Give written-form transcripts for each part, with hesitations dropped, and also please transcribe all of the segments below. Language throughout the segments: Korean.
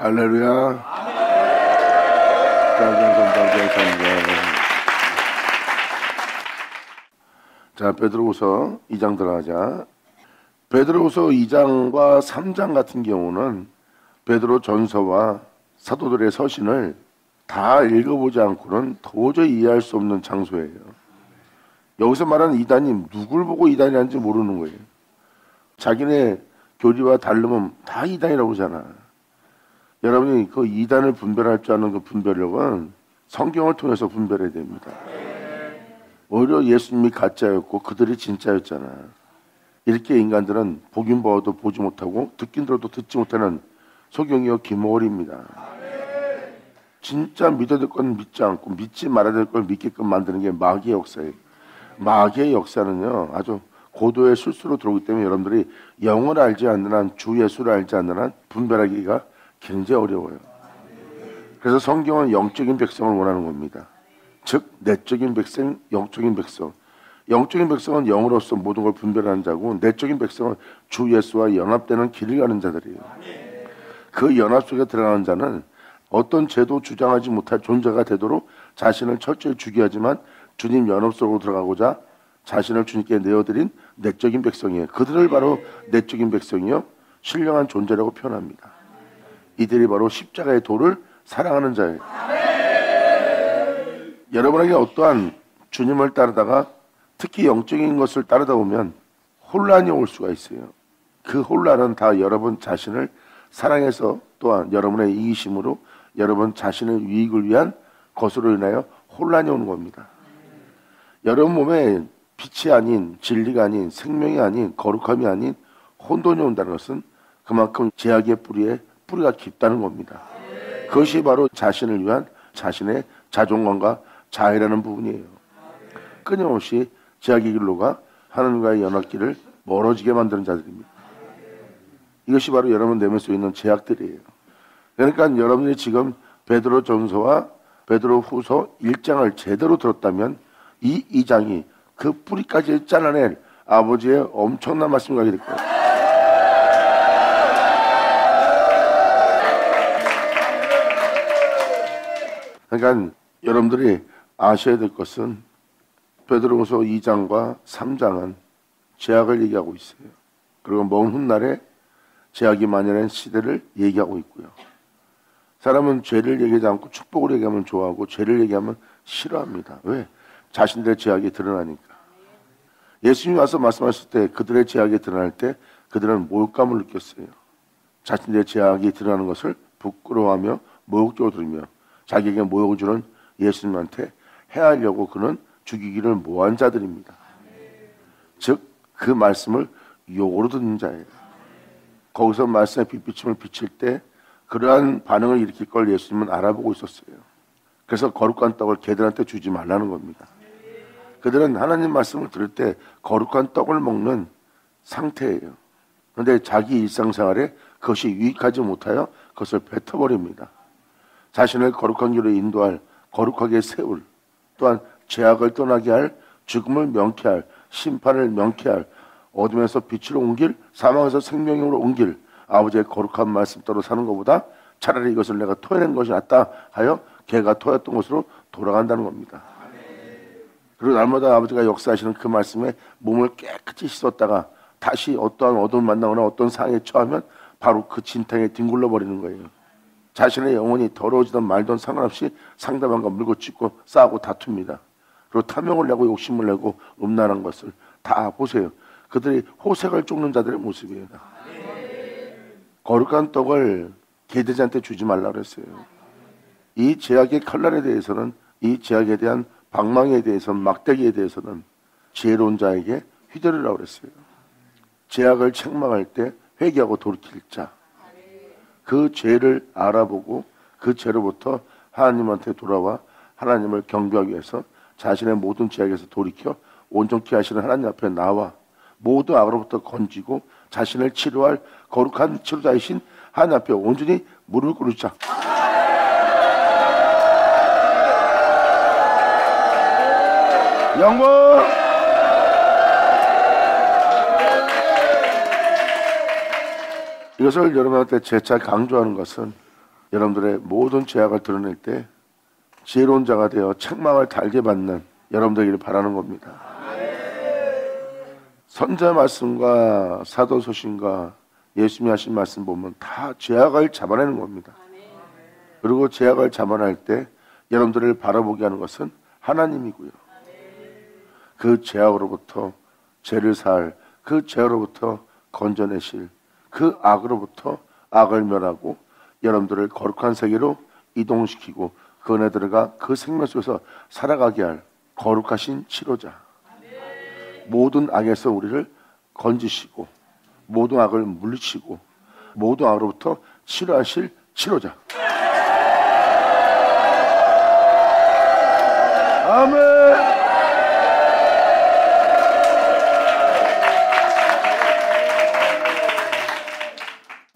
할렐루야. 자, 베드로후서 2장 들어가자. 베드로후서 2장과 3장 같은 경우는 베드로 전서와 사도들의 서신을 다 읽어보지 않고는 도저히 이해할 수 없는 장소예요. 여기서 말하는 이단이 누굴 보고 이단이라는지 모르는 거예요. 자기네 교리와 다르면 다 이단이라고 그러잖아. 여러분이 그 이단을 분별할 줄 아는 그 분별력은 성경을 통해서 분별해야 됩니다. 오히려 예수님이 가짜였고 그들이 진짜였잖아. 이렇게 인간들은 보긴 봐도 보지 못하고 듣긴 들어도 듣지 못하는 소경이요 기모리입니다. 진짜 믿어야 될 건 믿지 않고 믿지 말아야 될 걸 믿게끔 만드는 게 마귀의 역사예요. 마귀의 역사는요 아주 고도의 실수로 들어오기 때문에 여러분들이 영을 알지 않는 한, 주 예수를 알지 않는 한 분별하기가 굉장히 어려워요. 그래서 성경은 영적인 백성을 원하는 겁니다. 즉 내적인 백성, 영적인 백성. 영적인 백성은 영으로서 모든 걸 분별하는 자고, 내적인 백성은 주 예수와 연합되는 길을 가는 자들이에요. 그 연합 속에 들어가는 자는 어떤 죄도 주장하지 못할 존재가 되도록 자신을 철저히 주기하지만 주님 연합 속으로 들어가고자 자신을 주님께 내어드린 내적인 백성이에요. 그들을 바로 내적인 백성이요 신령한 존재라고 표현합니다. 이들이 바로 십자가의 도를 사랑하는 자예요. 여러분에게 어떠한 주님을 따르다가 특히 영적인 것을 따르다 보면 혼란이 올 수가 있어요. 그 혼란은 다 여러분 자신을 사랑해서 또한 여러분의 이기심으로 여러분 자신의 유익을 위한 것으로 인하여 혼란이 오는 겁니다. 여러분 몸에 빛이 아닌, 진리가 아닌, 생명이 아닌, 거룩함이 아닌 혼돈이 온다는 것은 그만큼 제약의 뿌리가 깊다는 겁니다. 그것이 바로 자신을 위한 자신의 자존감과 자애라는 부분이에요. 끊임없이 제약의 길로가 하나님과의 연합길을 멀어지게 만드는 자들입니다. 이것이 바로 여러분 내면 속에 있는 제약들이에요. 그러니까 여러분이 지금 베드로 전서와 베드로 후서 1장을 제대로 들었다면 이 2장이 그 뿌리까지 잘라낼 아버지의 엄청난 말씀을 가게 될 거예요. 그러니까 여러분들이 아셔야 될 것은 베드로후서 2장과 3장은 죄악을 얘기하고 있어요. 그리고 먼 훗날에 죄악이 만연한 시대를 얘기하고 있고요. 사람은 죄를 얘기하지 않고 축복을 얘기하면 좋아하고 죄를 얘기하면 싫어합니다. 왜? 자신들의 죄악이 드러나니까. 예수님이 와서 말씀하실 때 그들의 죄악이 드러날 때 그들은 모욕감을 느꼈어요. 자신들의 죄악이 드러나는 것을 부끄러워하며 모욕적으로 들으며 자기에게 모욕을 주는 예수님한테 해하려고 그는 죽이기를 모한 자들입니다. 즉 그 말씀을 욕으로 듣는 자예요. 거기서 말씀의 빛비침을 비칠 때 그러한 반응을 일으킬 걸 예수님은 알아보고 있었어요. 그래서 거룩한 떡을 걔들한테 주지 말라는 겁니다. 그들은 하나님 말씀을 들을 때 거룩한 떡을 먹는 상태예요. 그런데 자기 일상생활에 그것이 유익하지 못하여 그것을 뱉어버립니다. 자신을 거룩한 길로 인도할, 거룩하게 세울, 또한 죄악을 떠나게 할, 죽음을 명쾌할, 심판을 명쾌할, 어둠에서 빛으로 옮길, 사망에서 생명으로 옮길 아버지의 거룩한 말씀 따로 사는 것보다 차라리 이것을 내가 토해낸 것이 낫다 하여 걔가 토했던 것으로 돌아간다는 겁니다. 그리고 날마다 아버지가 역사하시는 그 말씀에 몸을 깨끗이 씻었다가 다시 어떠한 어둠을 만나거나 어떤 상황에 처하면 바로 그 진탕에 뒹굴러 버리는 거예요. 자신의 영혼이 더러워지든 말든 상관없이 상대방과 물고 찢고 싸우고 다툽니다. 그리고 탐욕을 내고 욕심을 내고 음란한 것을 다 보세요. 그들이 호색을 쫓는 자들의 모습이에요. 거룩한 떡을 개돼지한테 주지 말라 그랬어요. 이 제약의 칼날에 대해서는, 이 제약에 대한 방망이에 대해서는, 막대기에 대해서는 지혜로운 자에게 휘두르라고 그랬어요. 제약을 책망할 때 회개하고 돌이킬 자, 그 죄를 알아보고 그 죄로부터 하나님한테 돌아와 하나님을 경배하기 위해서 자신의 모든 죄악에서 돌이켜 온전케 하시는 하나님 앞에 나와 모든 악으로부터 건지고 자신을 치료할 거룩한 치료자이신 하나님 앞에 온전히 무릎을 꿇자. 영광! 이것을 여러분한테 재차 강조하는 것은 여러분들의 모든 죄악을 드러낼 때 지혜로운 자가 되어 책망을 달게 받는 여러분들에게 바라는 겁니다. 선지자 말씀과 사도서신과 예수님이 하신 말씀 보면 다 죄악을 잡아내는 겁니다. 그리고 죄악을 잡아낼 때 여러분들을 바라보게 하는 것은 하나님이고요. 그 죄악으로부터 죄를 살, 그 죄로부터 건져내실, 그 악으로부터 악을 멸하고 여러분들을 거룩한 세계로 이동시키고 그 안에 들어가 그 생명 속에서 살아가게 할 거룩하신 치료자, 모든 악에서 우리를 건지시고 모든 악을 물리치고 모든 악으로부터 치료하실 치료자. 아멘.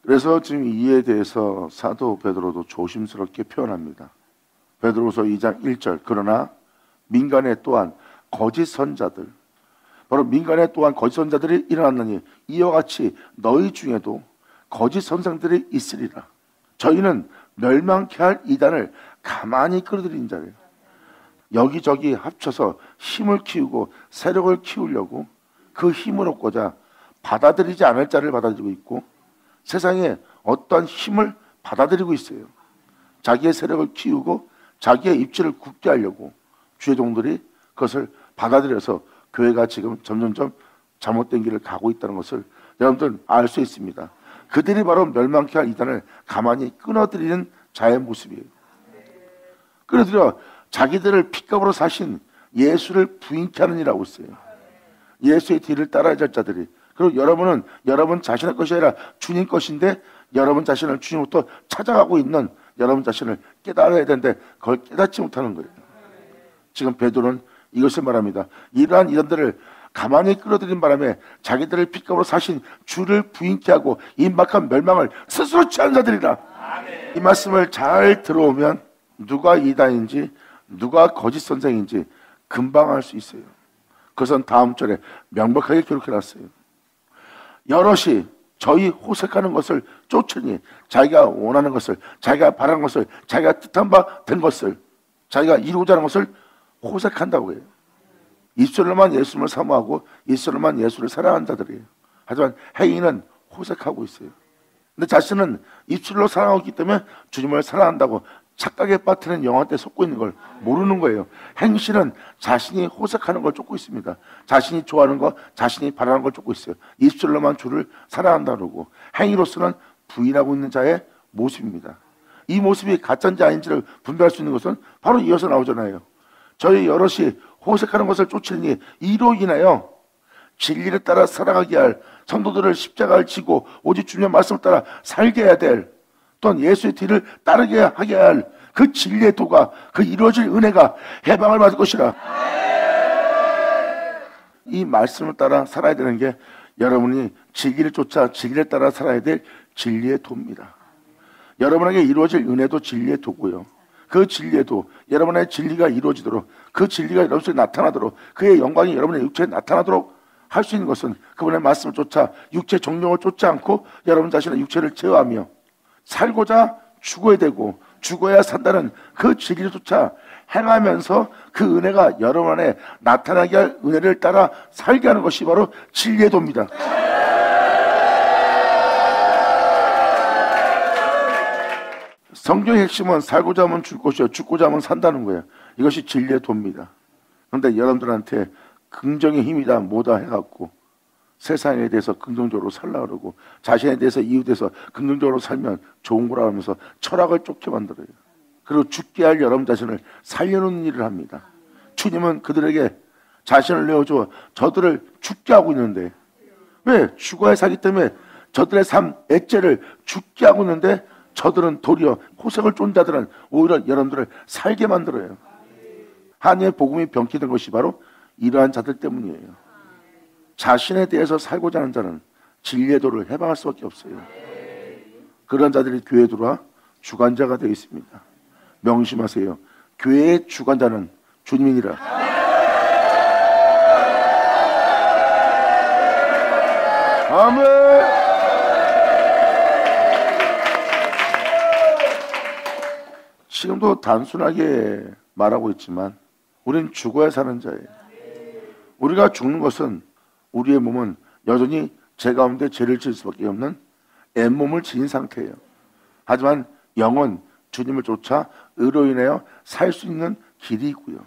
그래서 지금 이에 대해서 사도 베드로도 조심스럽게 표현합니다. 베드로서 2장 1절 그러나 민간에 또한 거짓 선자들, 바로 민간에 또한 거짓 선자들이 일어났느니 이와 같이 너희 중에도 거짓 선생들이 있으리라. 저희는 멸망케 할 이단을 가만히 끌어들인 자예요. 여기저기 합쳐서 힘을 키우고 세력을 키우려고 그 힘을 얻고자 받아들이지 않을 자를 받아들이고 있고 세상에 어떠한 힘을 받아들이고 있어요. 자기의 세력을 키우고 자기의 입지를 굳게 하려고 주의 종들이 그것을 받아들여서 교회가 지금 점점점 잘못된 길을 가고 있다는 것을 여러분들 알 수 있습니다. 그들이 바로 멸망케 할 이단을 가만히 끊어들이는 자의 모습이에요. 끊어들여 자기들을 핏값으로 사신 예수를 부인케 하는 일을 하고 있어요. 예수의 뒤를 따라야 할 자들이. 그리고 여러분은 여러분 자신의 것이 아니라 주님 것인데 여러분 자신을 주님부터 찾아가고 있는 여러분 자신을 깨달아야 되는데 그걸 깨닫지 못하는 거예요. 지금 베드로는 이것을 말합니다. 이러한 이단들을 가만히 끌어들인 바람에 자기들을 핏값으로 사신 주를 부인케 하고 임박한 멸망을 스스로 취한 자들이라. 이 말씀을 잘 들어오면 누가 이단인지 누가 거짓 선생인지 금방 알 수 있어요. 그것은 다음 절에 명백하게 기록해놨어요. 여럿이 저희 호색하는 것을 쫓으니 자기가 원하는 것을, 자기가 바라는 것을, 자기가 뜻한 바 된 것을, 자기가 이루고자 하는 것을 호색한다고 해요. 입술로만 예수님을 사모하고 입술로만 예수를 사랑하는 자들이에요. 하지만 행위는 호색하고 있어요. 근데 자신은 입술로 사랑하고 있기 때문에 주님을 사랑한다고 착각에 빠뜨리는 영혼한테 속고 있는 걸 모르는 거예요. 행실은 자신이 호색하는 걸 쫓고 있습니다. 자신이 좋아하는 거, 자신이 바라는 걸 쫓고 있어요. 입술로만 주를 사랑한다 그러고 행위로서는 부인하고 있는 자의 모습입니다. 이 모습이 가짜인지 아닌지를 분별할 수 있는 것은 바로 이어서 나오잖아요. 저희 여럿이 호색하는 것을 쫓으니 이로 인하여 진리를 따라 살아가게 할 성도들을 십자가를 지고 오직 주님의 말씀을 따라 살게 해야 될 또한 예수의 뒤를 따르게 하게 할 그 진리의 도가 그 이루어질 은혜가 해방을 받을 것이라. 이 말씀을 따라 살아야 되는 게 여러분이 진리를 쫓아 진리를 따라 살아야 될 진리의 도입니다. 여러분에게 이루어질 은혜도 진리의 도고요. 그 진리의 도, 여러분의 진리가 이루어지도록 그 진리가 여러분 속에 나타나도록 그의 영광이 여러분의 육체에 나타나도록 할 수 있는 것은 그분의 말씀을 쫓아 육체 정욕을 쫓지 않고 여러분 자신의 육체를 제어하며 살고자 죽어야 되고 죽어야 산다는 그 진리를 쫓아 행하면서 그 은혜가 여러분 안에 나타나게 할 은혜를 따라 살게 하는 것이 바로 진리의 도입니다. 성경의 핵심은 살고자 하면 죽을 것이요 죽고자 하면 산다는 거예요. 이것이 진리의 도입니다. 그런데 여러분들한테 긍정의 힘이다 뭐다 해갖고 세상에 대해서 긍정적으로 살라 그러고 자신에 대해서 이웃에서 긍정적으로 살면 좋은 거라 하면서 철학을 쫓게 만들어요. 그리고 죽게 할 여러분 자신을 살려놓는 일을 합니다. 주님은 그들에게 자신을 내어줘 저들을 죽게 하고 있는데 왜? 죽어야 사기 때문에 저들의 삶 애죄를 죽게 하고 있는데 저들은 도리어 호색을 쫓는 자들은 오히려 여러분들을 살게 만들어요. 한이의 복음이 병기된 것이 바로 이러한 자들 때문이에요. 자신에 대해서 살고자 하는 자는 진리의 도를 해방할 수밖에 없어요. 그런 자들이 교회에 들어와 주관자가 되어 있습니다. 명심하세요. 교회의 주관자는 주님이니라. 아멘. 지금도 단순하게 말하고 있지만 우리는 죽어야 사는 자예요. 우리가 죽는 것은 우리의 몸은 여전히 죄 가운데 죄를 지을 수밖에 없는 앤몸을 지닌 상태예요. 하지만 영은 주님을 쫓아 의로 인하여 살 수 있는 길이 있고요.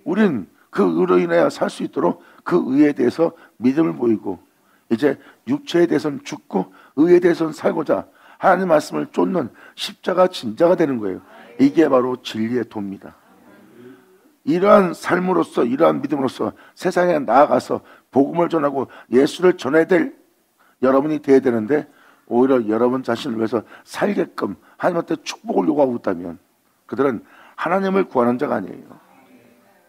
우린 그 의로 인하여 살 수 있도록 그 의에 대해서 믿음을 보이고 이제 육체에 대해서는 죽고 의에 대해서는 살고자 하나님의 말씀을 쫓는 십자가 진자가 되는 거예요. 이게 바로 진리의 도입니다. 이러한 삶으로서 이러한 믿음으로서 세상에 나아가서 복음을 전하고 예수를 전해야 될 여러분이 되어야 되는데 오히려 여러분 자신을 위해서 살게끔 하나님한테 축복을 요구하고 있다면 그들은 하나님을 구하는 자가 아니에요.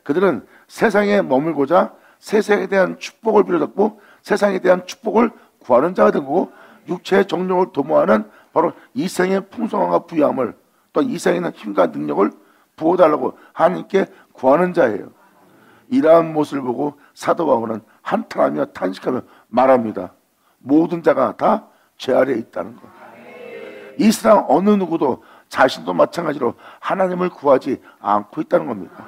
그들은 세상에 머물고자 세상에 대한 축복을 빌어잡고 세상에 대한 축복을 구하는 자가 된 거고 육체의 정욕을 도모하는 바로 이 생의 풍성함과 부유함을 또 이 생에 있는 힘과 능력을 부어달라고 하나님께 구하는 자예요. 이러한 모습을 보고 사도 바울은 한탄하며 탄식하며 말합니다. 모든 자가 다 죄 아래에 있다는 것. 이 세상 어느 누구도 자신도 마찬가지로 하나님을 구하지 않고 있다는 겁니다.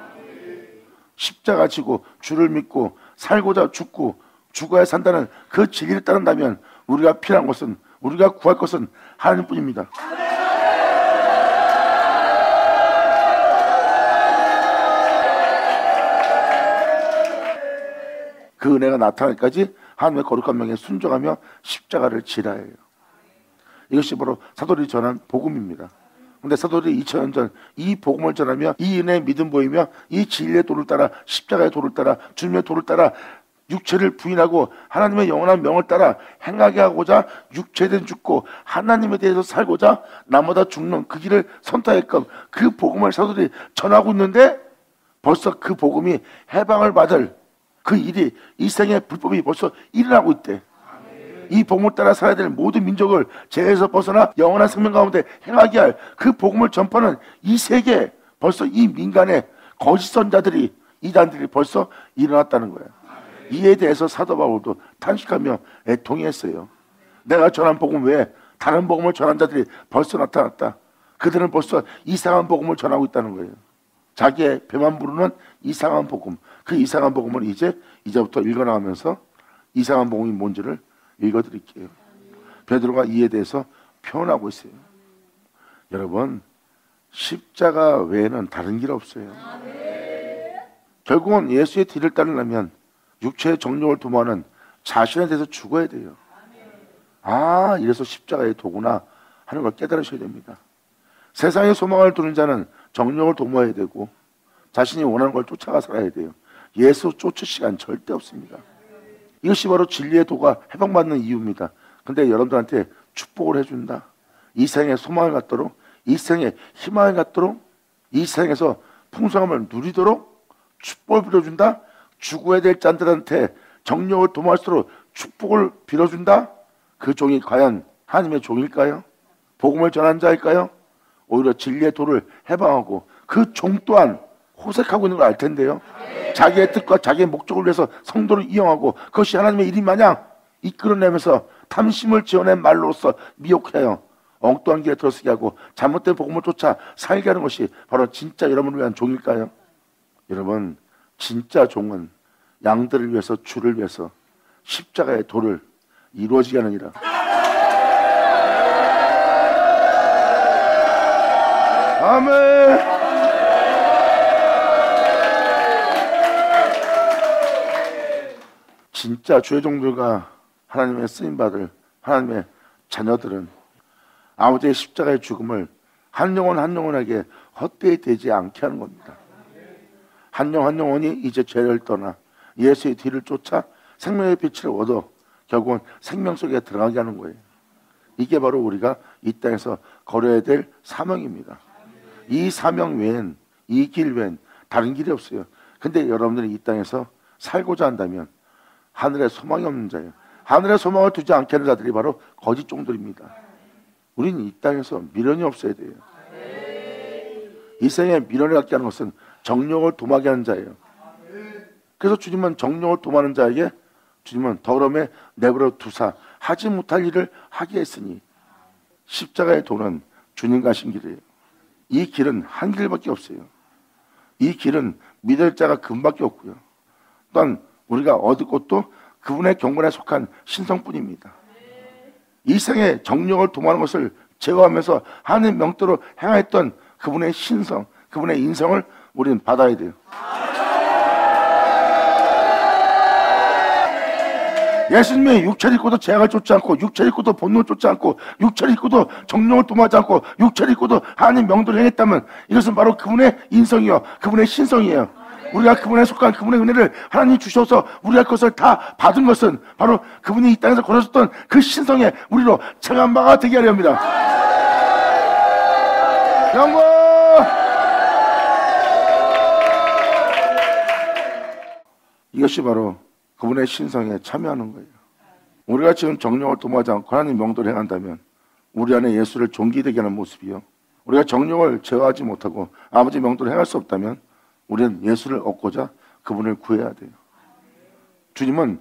십자가 지고 주를 믿고 살고자 죽고 죽어야 산다는 그 진리를 따른다면 우리가 필요한 것은 우리가 구할 것은 하나님뿐입니다. 그 은혜가 나타나기까지 하나님의 거룩한 명에 순종하며 십자가를 지라 해요. 이것이 바로 사도들이 전한 복음입니다. 근데 사도들이 2000년 전 이 복음을 전하며 이 은혜의 믿음 보이며 이 진리의 도를 따라 십자가의 도를 따라 주님의 도를 따라 육체를 부인하고 하나님의 영원한 명을 따라 행하게 하고자 육체된 죽고 하나님에 대해서 살고자 나보다 죽는 그 길을 선택했건 그 복음을 사도들이 전하고 있는데 벌써 그 복음이 해방을 받을 그 일이 이 생의 불법이 벌써 일어나고 있대. 이 복음을 따라 살아야 될 모든 민족을 죄에서 벗어나 영원한 생명 가운데 행하게 할 그 복음을 전파하는 이 세계 벌써 이 민간의 거짓 선자들이 이단들이 벌써 일어났다는 거예요. 이에 대해서 사도 바울도 탄식하며 애통했어요. 내가 전한 복음 외에 다른 복음을 전한 자들이 벌써 나타났다. 그들은 벌써 이상한 복음을 전하고 있다는 거예요. 자기의 배만 부르는 이상한 복음. 그 이상한 복음을 이제부터 읽어나가면서 이상한 복음이 뭔지를 읽어드릴게요. 베드로가 이에 대해서 표현하고 있어요. 여러분, 십자가 외에는 다른 길 없어요. 결국은 예수의 뒤를 따르려면 육체의 정욕을 도모하는 자신에 대해서 죽어야 돼요. 아, 이래서 십자가의 도구나 하는 걸 깨달으셔야 됩니다. 세상의 소망을 두는 자는 정욕을 도모해야 되고 자신이 원하는 걸 쫓아가 살아야 돼요. 예수 쫓을 시간 절대 없습니다. 이것이 바로 진리의 도가 해방받는 이유입니다. 근데 여러분들한테 축복을 해준다. 이 생에 소망을 갖도록, 이 생에 희망을 갖도록, 이 생에서 풍성함을 누리도록 축복을 빌어준다. 죽어야 될 자들한테 정욕을 도모할수록 축복을 빌어준다. 그 종이 과연 하나님의 종일까요? 복음을 전한 자일까요? 오히려 진리의 도를 해방하고 그 종 또한 호색하고 있는 걸 알 텐데요. 자기의 뜻과 자기의 목적을 위해서 성도를 이용하고 그것이 하나님의 일인 마냥 이끌어내면서 탐심을 지어낸 말로써 미혹하여 엉뚱한 길에 들어서게 하고 잘못된 복음을 쫓아 살게 하는 것이 바로 진짜 여러분을 위한 종일까요? 여러분, 진짜 종은 양들을 위해서 주를 위해서 십자가의 도를 이루어지게 하느니라. 아멘. 진짜 주의 종들과 하나님의 쓰임받을 하나님의 자녀들은 아버지의 십자가의 죽음을 한 영혼 한 영혼에게 헛되이 되지 않게 하는 겁니다. 한 영혼 한 영혼이 이제 죄를 떠나 예수의 뒤를 쫓아 생명의 빛을 얻어 결국은 생명 속에 들어가게 하는 거예요. 이게 바로 우리가 이 땅에서 걸어야 될 사명입니다. 이 사명 외엔, 이 길 외엔 다른 길이 없어요. 근데 여러분들이 이 땅에서 살고자 한다면 하늘에 소망이 없는 자예요. 하늘에 소망을 두지 않게 하는 자들이 바로 거짓 종들입니다. 우리는 이 땅에서 미련이 없어야 돼요. 이 생에 미련을 갖게 하는 것은 정욕을 도모하게 하는 자예요. 그래서 주님은 정욕을 도모하는 자에게 주님은 더러움에 내버려 두사 하지 못할 일을 하게 했으니 십자가의 도는 주님 가신 길이에요. 이 길은 한 길밖에 없어요. 이 길은 믿을 자가 그분밖에 없고요. 또한 우리가 얻을 것도 그분의 경건에 속한 신성뿐입니다. 이 생의 정력을 도모하는 것을 제어하면서 하나님 명대로 행하였던 그분의 신성, 그분의 인성을 우리는 받아야 돼요. 예수님이 육체를 입고도 제약을 쫓지 않고, 육체를 입고도 본능을 쫓지 않고, 육체를 입고도 정령을 도모하지 않고, 육체를 입고도 하나님 명도를 행했다면 이것은 바로 그분의 인성이요, 그분의 신성이에요. 우리가 그분에 속한 그분의 은혜를 하나님 주셔서 우리가 그것을 다 받은 것은 바로 그분이 이 땅에서 걸어섰던 그 신성에 우리로 착한 바가 되게 하려 합니다. 영광! 이것이 바로 그분의 신성에 참여하는 거예요. 우리가 지금 정령을 도모하지 않고 하나님 명도를 행한다면 우리 안에 예수를 존귀되게 하는 모습이요, 우리가 정령을 제어하지 못하고 아버지 명도를 행할 수 없다면 우리는 예수를 얻고자 그분을 구해야 돼요. 주님은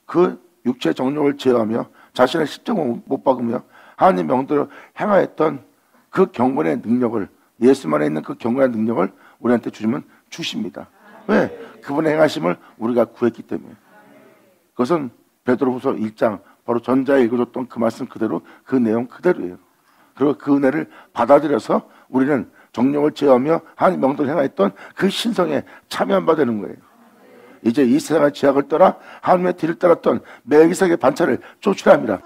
그 육체 정령을 제어하며 자신의 십자가를 못 박으며 하나님 명도를 행하였던 그 경건의 능력을, 예수만에 있는 그 경건의 능력을 우리한테 주님은 주십니다. 왜? 그분의 행하심을 우리가 구했기 때문에. 그것은 베드로후서 1장 바로 전자에 읽어줬던 그 말씀 그대로, 그 내용 그대로예요. 그리고 그 은혜를 받아들여서 우리는 정령을 제어하며 하나님 명도를 행하였던 그 신성에 참여한 바 되는 거예요. 이제 이 세상의 제약을 떠나 하나님의 뒤를 따랐던 멜기세덱의 반차를 쫓으라 합니다.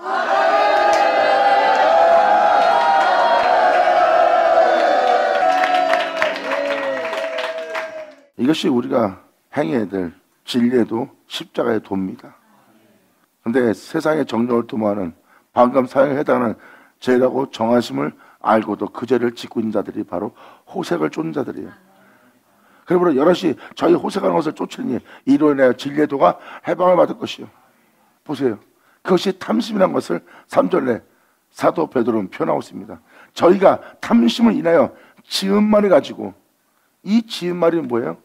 이것이 우리가 행해야 될 진리에도 십자가의 도입니다. 그런데 세상의 정령을 도모하는 방금 사형에 해당하는 죄라고 정하심을 알고도 그 죄를 짓고 있는 자들이 바로 호색을 쫓는 자들이에요. 그러므로 여럿이 저희 호색하는 것을 쫓으니 이로 인하여 진리의 도가 해방을 받을 것이요. 보세요. 그것이 탐심이라는 것을 3절에 사도 베드로는 표현하고 있습니다. 저희가 탐심을 인하여 지은 말을 가지고, 이 지은 말이 뭐예요?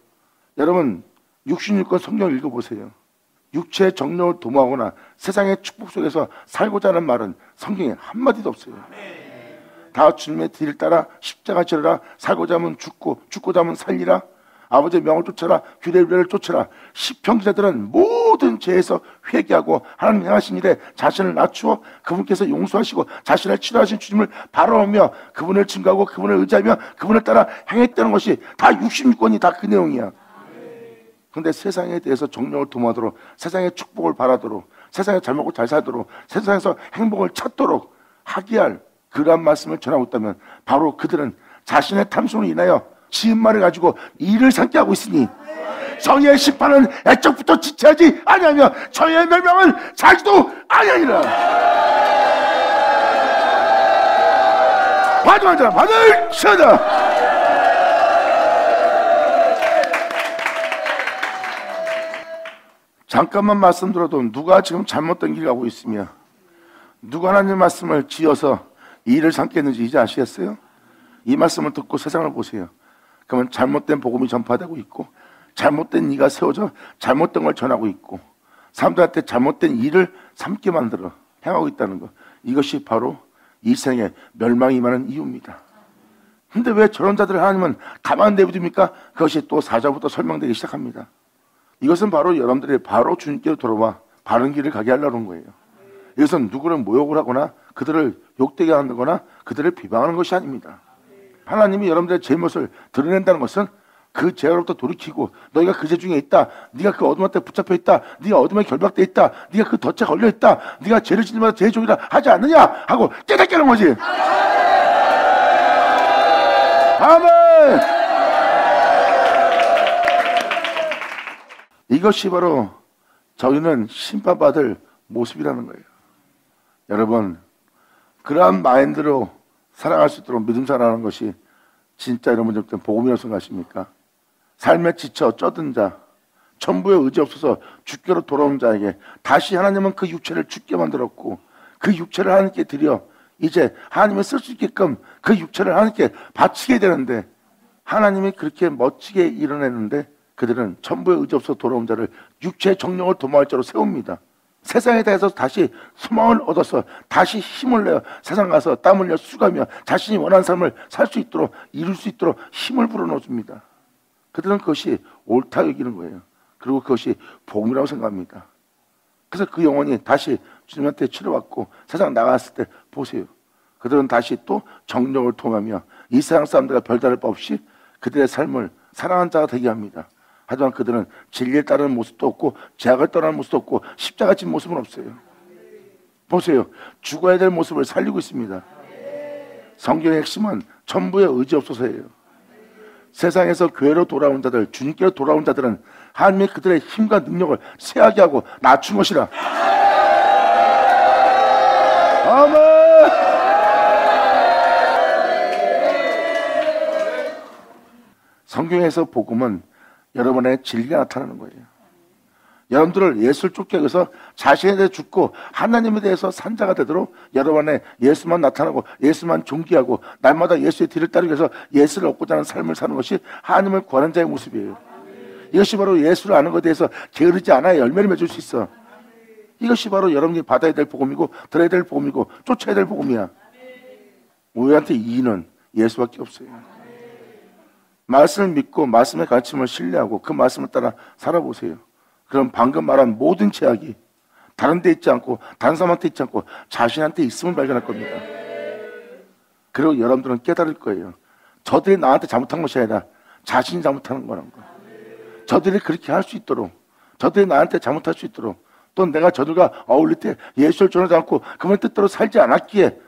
여러분 66권 성경 읽어보세요. 육체의 정령을 도모하거나 세상의 축복 속에서 살고자 하는 말은 성경에 한마디도 없어요. 다 주님의 뒤를 따라 십자가 지르라, 살고자 하면 죽고, 죽고자 하면 살리라, 아버지의 명을 쫓아라, 규례의 를 쫓아라. 시편 기자들은 모든 죄에서 회개하고 하나님 행하신 일에 자신을 낮추어 그분께서 용서하시고 자신을 치료하신 주님을 바라보며 그분을 증거하고 그분을 의지하며 그분을 따라 행했다는 것이 다 66권이 다 그 내용이야. 그런데 세상에 대해서 정령을 도모하도록, 세상의 축복을 바라도록, 세상에 잘 먹고 잘 살도록, 세상에서 행복을 찾도록 하게 할 그러한 말씀을 전하고 있다면 바로 그들은 자신의 탐심으로 인하여 지은 말을 가지고 일을 삼게 하고 있으니 저희의 심판은 애적부터 지체하지 아니하며 저희의 멸망은 자기도 아니하니라. 받으면 자라 받을 치하다. 잠깐만 말씀드려도 누가 지금 잘못된 길 가고 있으며 누가 하나님 말씀을 지어서 일을 삼겠는지 이제 아시겠어요? 이 말씀을 듣고 세상을 보세요. 그러면 잘못된 복음이 전파되고 있고, 잘못된 이가 세워져 잘못된 걸 전하고 있고, 사람들한테 잘못된 일을 삼게 만들어 행하고 있다는 것, 이것이 바로 이 생에 멸망이 임하는 이유입니다. 근데 왜 저런 자들을 하나님은 가만 내버립니까? 그것이 또 4절부터 설명되기 시작합니다. 이것은 바로 여러분들이 바로 주님께로 돌아와 바른 길을 가게 하려는 거예요. 이것은 누구를 모욕을 하거나 그들을 욕되게 하거나 그들을 비방하는 것이 아닙니다. 하나님이 여러분들의 잘못을 드러낸다는 것은 그 죄로부터 돌이키고, 너희가 그 죄 중에 있다, 네가 그 어둠한테 붙잡혀 있다, 네가 어둠에 결박돼 있다, 네가 그 덫에 걸려 있다, 네가 죄를 짓는 마다 죄의 종이라 하지 않느냐 하고 깨닫게 하는 거지. 아멘. 이것이 바로 저희는 심판받을 모습이라는 거예요. 여러분, 그러한 마인드로 살아갈 수 있도록 믿음 살아가는 것이 진짜 여러분들 복음이라고 생각하십니까? 삶에 지쳐 쩌든 자, 천부에 의지 없어서 주께로 돌아온 자에게 다시 하나님은 그 육체를 죽게 만들었고, 그 육체를 하나님께 드려 이제 하나님을 쓸 수 있게끔 그 육체를 하나님께 바치게 되는데, 하나님이 그렇게 멋지게 이뤄내는데 그들은 천부에 의지 없어서 돌아온 자를 육체의 정령을 도모할 자로 세웁니다. 세상에 대해서 다시 소망을 얻어서 다시 힘을 내어 세상 가서 땀 흘려 수가며 자신이 원하는 삶을 살 수 있도록 이룰 수 있도록 힘을 불어넣어 줍니다. 그들은 그것이 옳다 여기는 거예요. 그리고 그것이 복음이라고 생각합니다. 그래서 그 영혼이 다시 주님한테 치료받고 세상 나갔을 때 보세요. 그들은 다시 또 정력을 통하며 이 세상 사람들과 별다를 바 없이 그들의 삶을 사랑하는 자가 되게 합니다. 하지만 그들은 진리에 따르는 모습도 없고 죄악을 떠나는 모습도 없고 십자가 진 모습은 없어요. 보세요. 죽어야 될 모습을 살리고 있습니다. 성경의 핵심은 전부의 의지 없어서예요. 세상에서 교회로 돌아온 자들, 주님께로 돌아온 자들은 하나님이 그들의 힘과 능력을 쇠하게 하고 낮춘 것이라. 아멘. 성경에서 복음은 여러분의 진리가 나타나는 거예요. 여러분들을 예수를 쫓기 위해서 자신에 대해 죽고 하나님에 대해서 산자가 되도록 여러분의 예수만 나타나고 예수만 존귀하고 날마다 예수의 뒤를 따르기 위해서 예수를 얻고자 하는 삶을 사는 것이 하나님을 구하는 자의 모습이에요. 이것이 바로 예수를 아는 것에 대해서 게으르지 않아야 열매를 맺을 수 있어. 이것이 바로 여러분이 받아야 될 복음이고 들어야 될 복음이고 쫓아야 될 복음이야. 우리한테 이의는 예수밖에 없어요. 말씀을 믿고 말씀의 가르침을 신뢰하고 그 말씀을 따라 살아보세요. 그럼 방금 말한 모든 제약이 다른 데 있지 않고 다른 사람한테 있지 않고 자신한테 있음을 발견할 겁니다. 그리고 여러분들은 깨달을 거예요. 저들이 나한테 잘못한 것이 아니라 자신이 잘못하는 거라는 거. 저들이 그렇게 할 수 있도록, 저들이 나한테 잘못할 수 있도록, 또 내가 저들과 어울릴 때 예수를 전하지 않고 그분의 뜻대로 살지 않았기에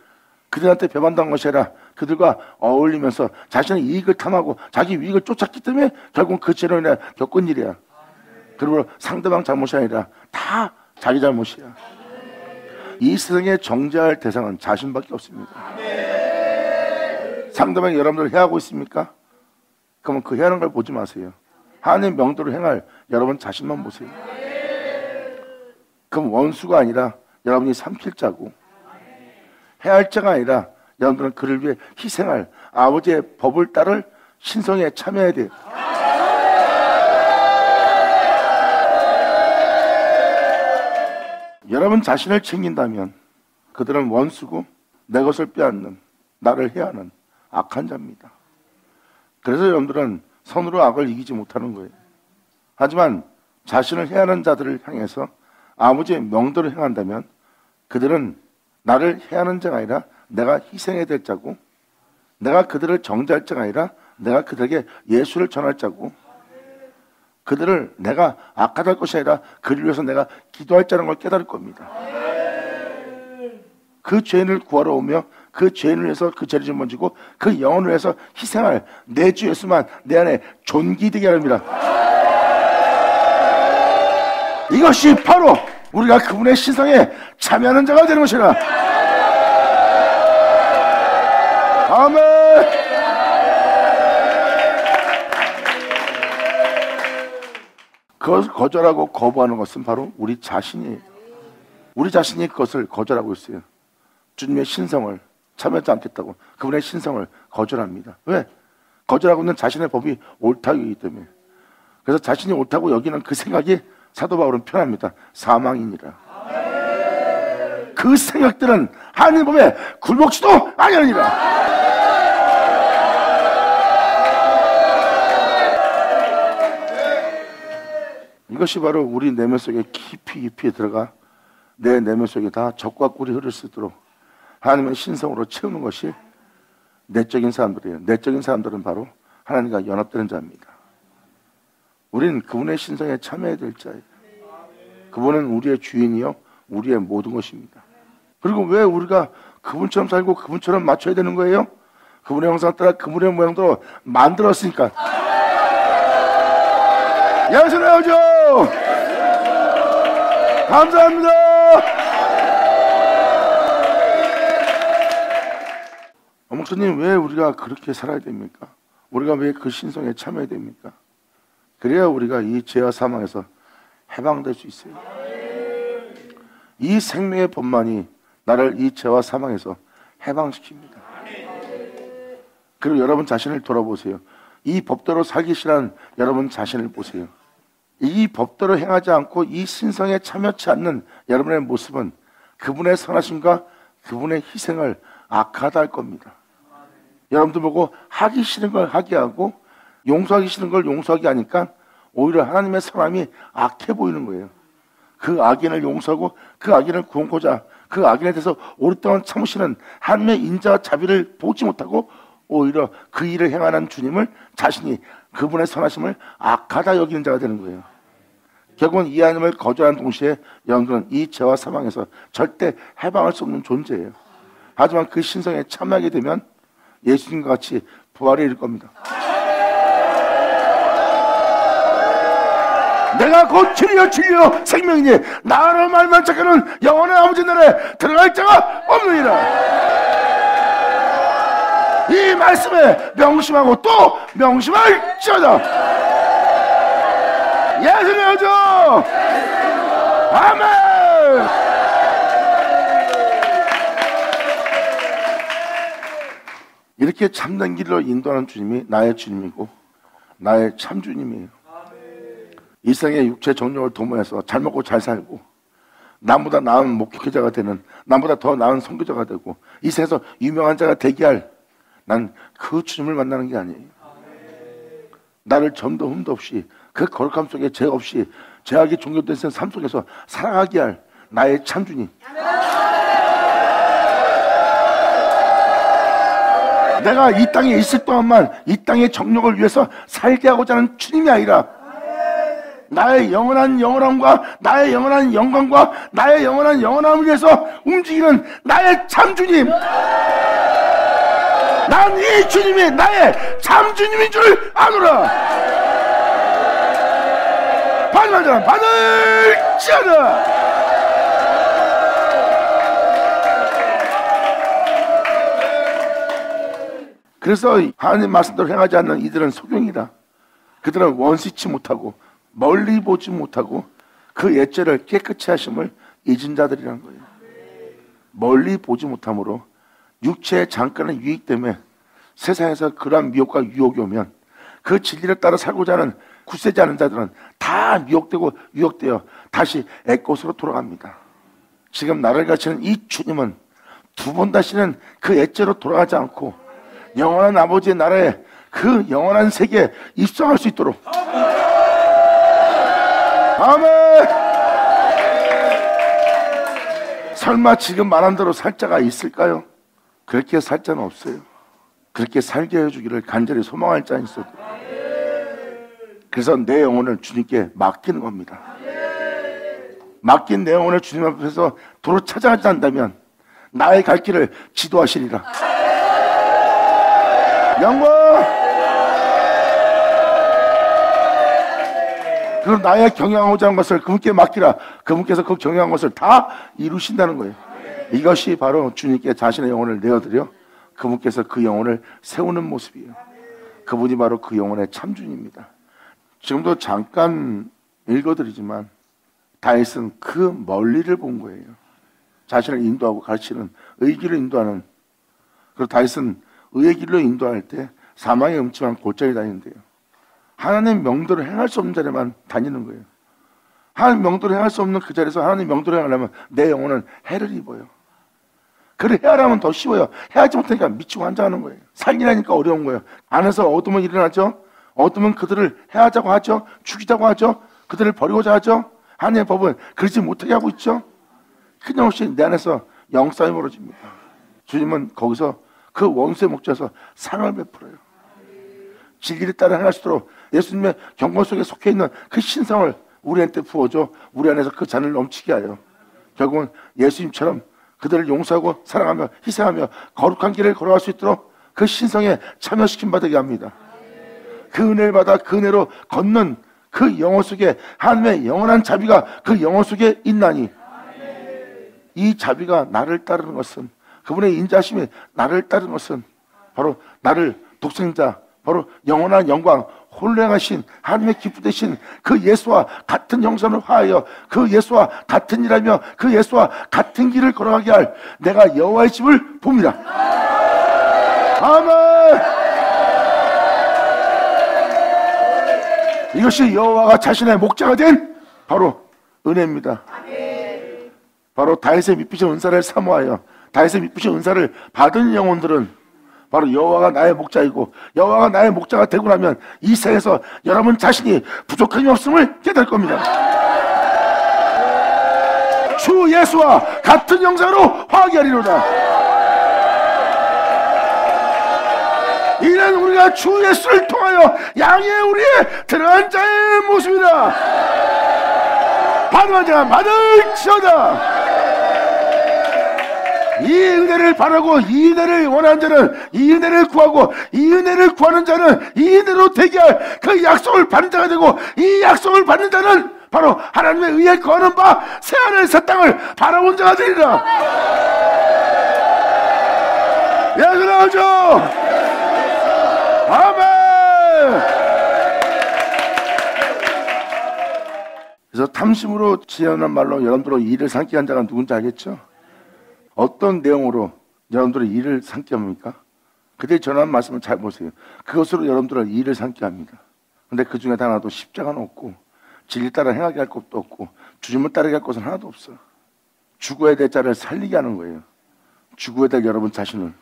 그들한테 배반당한 것이 아니라 그들과 어울리면서 자신의 이익을 탐하고 자기 이익을 쫓았기 때문에 결국 그 죄로 인해 겪은 일이야. 그리고 상대방 잘못이 아니라 다 자기 잘못이야. 이 세상에 정죄할 대상은 자신밖에 없습니다. 상대방이 여러분들 해하고 있습니까? 그러면 그 해하는 걸 보지 마세요. 하나님 명도를 행할 여러분 자신만 보세요. 그럼 원수가 아니라 여러분이 삼킬 자고 해할 자가 아니라 여러분들은 그를 위해 희생할 아버지의 법을 따를 신성에 참여해야 돼요. 여러분 자신을 챙긴다면 그들은 원수고 내 것을 빼앗는, 나를 해하는 악한 자입니다. 그래서 여러분들은 선으로 악을 이기지 못하는 거예요. 하지만 자신을 해하는 자들을 향해서 아버지의 명도를 행한다면 그들은 나를 해하는 자가 아니라 내가 희생해야 될 자고, 내가 그들을 정죄할 자가 아니라 내가 그들에게 예수를 전할 자고, 그들을 내가 악하다 할 것이 아니라 그를 위해서 내가 기도할 자라는 걸 깨달을 겁니다. 그 죄인을 구하러 오며 그 죄인을 위해서 그 죄를 짊어지고 그 영혼을 위해서 희생할 내 주 예수만 내 안에 존귀되게 합니다. 이것이 바로 우리가 그분의 신성에 참여하는 자가 되는 것이라. 아멘. 그것을 거절하고 거부하는 것은 바로 우리 자신이에요. 우리 자신이 그것을 거절하고 있어요. 주님의 신성을 참여하지 않겠다고 그분의 신성을 거절합니다. 왜? 거절하고 있는 자신의 법이 옳다고 하기 때문에. 그래서 자신이 옳다고 여기는 그 생각이 사도 바울은 편합니다. 사망이니라. 그 생각들은 하나님 법에 굴복지도 아니하니라. 이것이 바로 우리 내면 속에 깊이 들어가 내 내면 속에 다 적과 꿀이 흐를 수 있도록 하나님의 신성으로 채우는 것이 내적인 사람들이에요. 내적인 사람들은 바로 하나님과 연합되는 자입니다. 우리는 그분의 신성에 참여해야 될 자예요. 그분은 우리의 주인이요 우리의 모든 것입니다. 그리고 왜 우리가 그분처럼 살고 그분처럼 맞춰야 되는 거예요? 그분의 형상 따라 그분의 모양대로 만들었으니까. 양손해야죠. 감사합니다. 목사님, 왜 우리가 그렇게 살아야 됩니까? 우리가 왜 그 신성에 참여해야 됩니까? 그래야 우리가 이 죄와 사망에서 해방될 수 있어요. 이 생명의 법만이 나를 이 죄와 사망에서 해방시킵니다. 그리고 여러분 자신을 돌아보세요. 이 법대로 살기 싫어하는 여러분 자신을 보세요. 이 법대로 행하지 않고 이 신성에 참여치 않는 여러분의 모습은 그분의 선하심과 그분의 희생을 악하다 할 겁니다. 여러분들 보고 하기 싫은 걸 하게 하고 용서하기 싫은 걸 용서하게 하니까 오히려 하나님의 사람이 악해 보이는 거예요. 그 악인을 용서하고 그 악인을 구원코자 그 악인에 대해서 오랫동안 참으시는 하나님의 인자와 자비를 보지 못하고 오히려 그 일을 행하는 주님을 자신이 그분의 선하심을 악하다 여기는 자가 되는 거예요. 결국은 이 하나님을 거절하는 동시에 여러분들은 이 죄와 사망에서 절대 해방할 수 없는 존재예요. 하지만 그 신성에 참여하게 되면 예수님과 같이 부활에 이를 겁니다. 내가 곧 진리요 진리요 생명이니 나로 말만 자꾸는 영원한 아버지 나라에 들어갈 자가 없느니라. 이 말씀에 명심하고 또 명심할지어다. 예수님 여주 아멘. 이렇게 참된 길로 인도하는 주님이 나의 주님이고 나의 참 주님이에요. 이 세상의 육체 정욕을 도모해서 잘 먹고 잘 살고 남보다 나은 목회자가 되는, 남보다 더 나은 선교자가 되고 이 세상에서 유명한 자가 되게 할, 난 그 주님을 만나는 게 아니에요. 나를 점도 흠도 없이 그 거룩함 속에 죄 없이 죄악이 종교된 삶 속에서 살아가게 할 나의 참 주님. 내가 이 땅에 있을 동안만 이 땅의 정욕을 위해서 살게 하고자 하는 주님이 아니라 나의 영원한 영원함과 나의 영원한 영광과 나의 영원한 영원함을 위해서 움직이는 나의 참 주님. 난 이 주님이 나의 참 주님인 줄 아노라. 받는 자는 받을지어다. 그래서 하나님 말씀대로 행하지 않는 이들은 소경이다. 그들은 원시치 못하고 멀리 보지 못하고 그 옛죄를 깨끗이 하심을 잊은 자들이라는 거예요. 멀리 보지 못함으로 육체의 잠깐의 유익 때문에 세상에서 그러한 미혹과 유혹이 오면 그 진리를 따라 살고자 하는 굳세지 않은 자들은 다 미혹되고 유혹되어 다시 옛것으로 돌아갑니다. 지금 나를 가르치는 이 주님은 두 번 다시는 그 옛죄로 돌아가지 않고 영원한 아버지의 나라에 그 영원한 세계에 입성할 수 있도록. 아멘. 설마 지금 말한 대로 살 자가 있을까요? 그렇게 살 자는 없어요. 그렇게 살게 해주기를 간절히 소망할 자는 있어도. 그래서 내 영혼을 주님께 맡기는 겁니다. 맡긴 내 영혼을 주님 앞에서 도로 찾아가지 않는다면 나의 갈 길을 지도하시리라. 영광. 그럼 나의 경영하고자 하는 것을 그분께 맡기라. 그분께서 그 경영한 것을 다 이루신다는 거예요. 이것이 바로 주님께 자신의 영혼을 내어드려 그분께서 그 영혼을 세우는 모습이에요. 그분이 바로 그 영혼의 참주님입니다. 지금도 잠깐 읽어드리지만 다윗은 그 멀리를 본 거예요. 자신을 인도하고 가르치는 의의 길로 인도하는. 그리고 다윗은 의의 길로 인도할 때 사망의 음침한 골짜기 다니는데요. 하나님 명도를 행할 수 없는 자리만 다니는 거예요. 하나님 명도를 행할 수 없는 그 자리에서 하나님 명도를 행하려면 내 영혼은 해를 입어요. 그래 헤아라면 더 쉬워요. 헤아지 못하니까 미치고 환장하는 거예요. 살기라니까 어려운 거예요. 안에서 어둠은 일어나죠. 어둠은 그들을 해하자고 하죠. 죽이자고 하죠. 그들을 버리고자 하죠. 하나님의 법은 그러지 못하게 하고 있죠. 끊임없이 내 안에서 영싸움이 벌어집니다. 주님은 거기서 그 원수의 목자에서 상을 베풀어요. 진리를 따라 행할 수 있도록 예수님의 경건 속에 속해 있는 그 신성을 우리한테 부어줘 우리 안에서 그 잔을 넘치게 하여 결국은 예수님처럼 그들을 용서하고 사랑하며 희생하며 거룩한 길을 걸어갈 수 있도록 그 신성에 참여시킴 받게 합니다. 그 은혜를 받아 그 은혜로 걷는 그 영혼 속에 하나님의 영원한 자비가 그 영혼 속에 있나니 이 자비가 나를 따르는 것은 그분의 인자심이 나를 따르는 것은 바로 나를 독생자 바로 영원한 영광 홀령하신 하나님의 기쁘 되신 그 예수와 같은 형상을 화하여 그 예수와 같은 일하며 그 예수와 같은 길을 걸어가게 할 내가 여호와의 집을 봅니다. 아멘. 이것이 여호와가 자신의 목자가 된 바로 은혜입니다. 바로 다윗의 미쁘신 은사를 사모하여 다윗의 미쁘신 은사를 받은 영혼들은 바로 여호와가 나의 목자이고 여호와가 나의 목자가 되고 나면 이 세상에서 여러분 자신이 부족함이 없음을 깨달을 겁니다. 주 예수와 같은 형상으로 화하게 하리로다. 이는 우리가 주 예수를 통하여 양의 우리의 들어간 자의 모습이다. 받은 자가 받을지어다. 이 은혜를 바라고 이 은혜를 원하는 자는 이 은혜를 구하고 이 은혜를 구하는 자는 이 은혜로 대기할 그 약속을 받는 자가 되고 이 약속을 받는 자는 바로 하나님의 의에 거하는 바 새하늘 새 땅을 바라본 자가 되리라. 예수나오죠. 아멘. 그래서 탐심으로 지어낸 말로 여러분들로 이를 삼게 한 자가 누군지 알겠죠? 어떤 내용으로 여러분들의 일을 삼게 합니까? 그때 전한 말씀을 잘 보세요. 그것으로 여러분들의 일을 삼게 합니다. 근데 그 중에 하나도 십자가는 없고 진리 따라 행하게 할 것도 없고 주님을 따르게 할 것은 하나도 없어. 죽어야 될 자를 살리게 하는 거예요. 죽어야 될 여러분 자신을.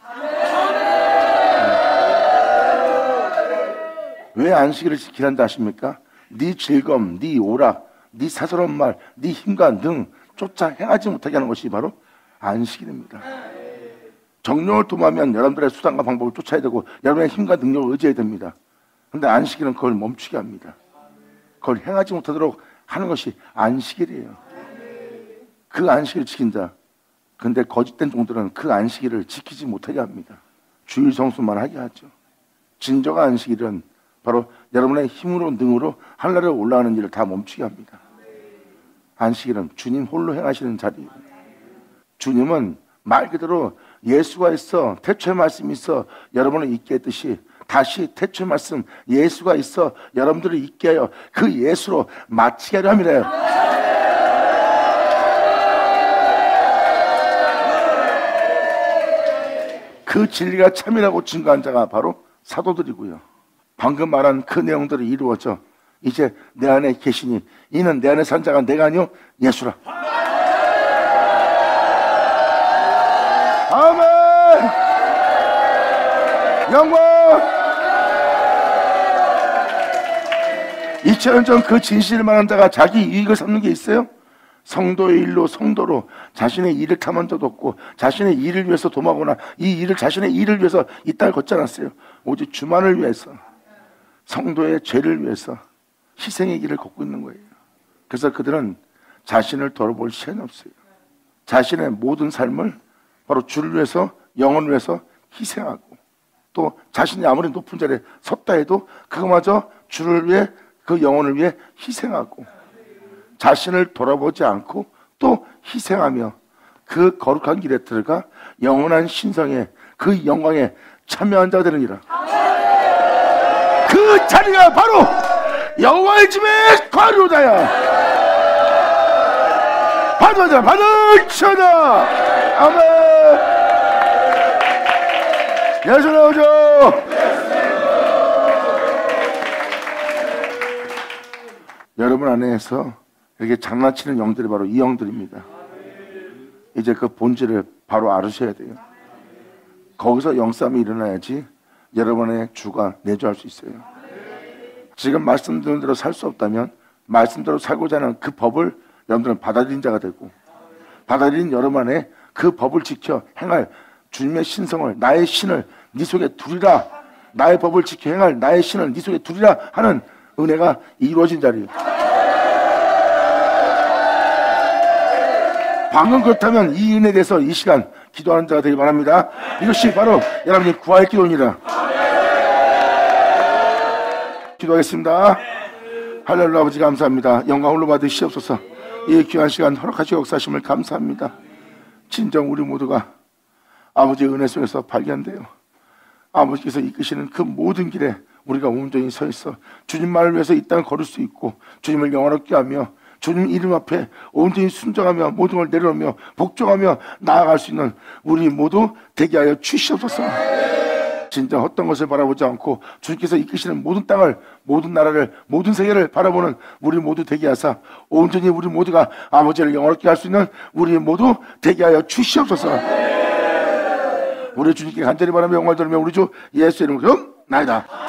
왜 안식일을 지키란다 아십니까? 네 즐거움, 네 오락, 네 사소한 말, 네 힘과 능 쫓아 행하지 못하게 하는 것이 바로 안식일입니다. 정령을 도모하면 여러분들의 수단과 방법을 쫓아야 되고 여러분의 힘과 능력을 의지해야 됩니다. 그런데 안식일은 그걸 멈추게 합니다. 그걸 행하지 못하도록 하는 것이 안식일이에요. 그 안식일을 지킨다. 그런데 거짓된 종들은 그 안식일을 지키지 못하게 합니다. 주일 성수만 하게 하죠. 진정한 안식일은 바로 여러분의 힘으로 능으로 하늘나라에 올라가는 일을 다 멈추게 합니다. 안식일은 주님 홀로 행하시는 자리예요. 주님은 말 그대로 예수가 있어 태초의 말씀이 있어 여러분을 있게 했듯이 다시 태초의 말씀 예수가 있어 여러분들을 있게 하여 그 예수로 마치게 하려 함이래요. 그 진리가 참이라고 증거한 자가 바로 사도들이고요. 방금 말한 그 내용들이 이루어져 이제 내 안에 계시니 이는 내 안에 산 자가 내가 아니요 예수라. 아멘. 영광. 2000년 전 그 진실을 말한 자가 자기 이익을 삼는 게 있어요? 성도의 일로 성도로 자신의 일을 탐한 적도 없고 자신의 일을 위해서 도모하거나 이 일을 자신의 일을 위해서 이 땅을 걷지 않았어요. 오직 주만을 위해서 성도의 죄를 위해서 희생의 길을 걷고 있는 거예요. 그래서 그들은 자신을 돌아볼 시간이 없어요. 자신의 모든 삶을 바로 주를 위해서 영혼을 위해서 희생하고 또 자신이 아무리 높은 자리에 섰다 해도 그거마저 주를 위해 그 영혼을 위해 희생하고 자신을 돌아보지 않고 또 희생하며 그 거룩한 길에 들어가 영원한 신성에 그 영광에 참여한 자가 되느니라. 그 자리가 바로 여호와의 집에 거하리로다야. 받으자 받을지어다. 아멘. 예수 나오죠. 여러분 안에서 이렇게 장난치는 영들이 바로 이 영들입니다. 이제 그 본질을 바로 알으셔야 돼요. 거기서 영싸움이 일어나야지 여러분의 주가 내주할 수 있어요. 지금 말씀드린 대로 살 수 없다면 말씀대로 살고자 하는 그 법을 여러분들은 받아들인 자가 되고 받아들인 여러분 안에 그 법을 지켜 행할 주님의 신성을 나의 신을 네 속에 두리라. 나의 법을 지켜 행할 나의 신을 네 속에 두리라 하는 은혜가 이루어진 자리예요. 방금 그렇다면 이 은혜에 대해서 이 시간 기도하는 자가 되길 바랍니다. 이것이 바로 여러분이 구할 기도입니다. 기도하겠습니다. 할렐루야. 아버지 감사합니다. 영광 홀로 받으시옵소서. 이 귀한 시간 허락하시고 역사하심을 감사합니다. 진정 우리 모두가 아버지의 은혜 속에서 발견돼요. 아버지께서 이끄시는 그 모든 길에 우리가 온전히 서 있어 주님만을 위해서 이 땅을 걸을 수 있고 주님을 영원롭게 하며 주님 이름 앞에 온전히 순종하며 모든 걸 내려놓으며 복종하며 나아갈 수 있는 우리 모두 되게 하여 주시옵소서. 진짜 헛된 것을 바라보지 않고 주님께서 이끄시는 모든 땅을, 모든 나라를, 모든 세계를 바라보는 우리 모두 되게 하사 온전히 우리 모두가 아버지를 영원롭게 할 수 있는 우리 모두 되게 하여 주시옵소서. 우리 주님께 간절히 바라며 영광을 돌리며 우리 주 예수 이름으로 나이다.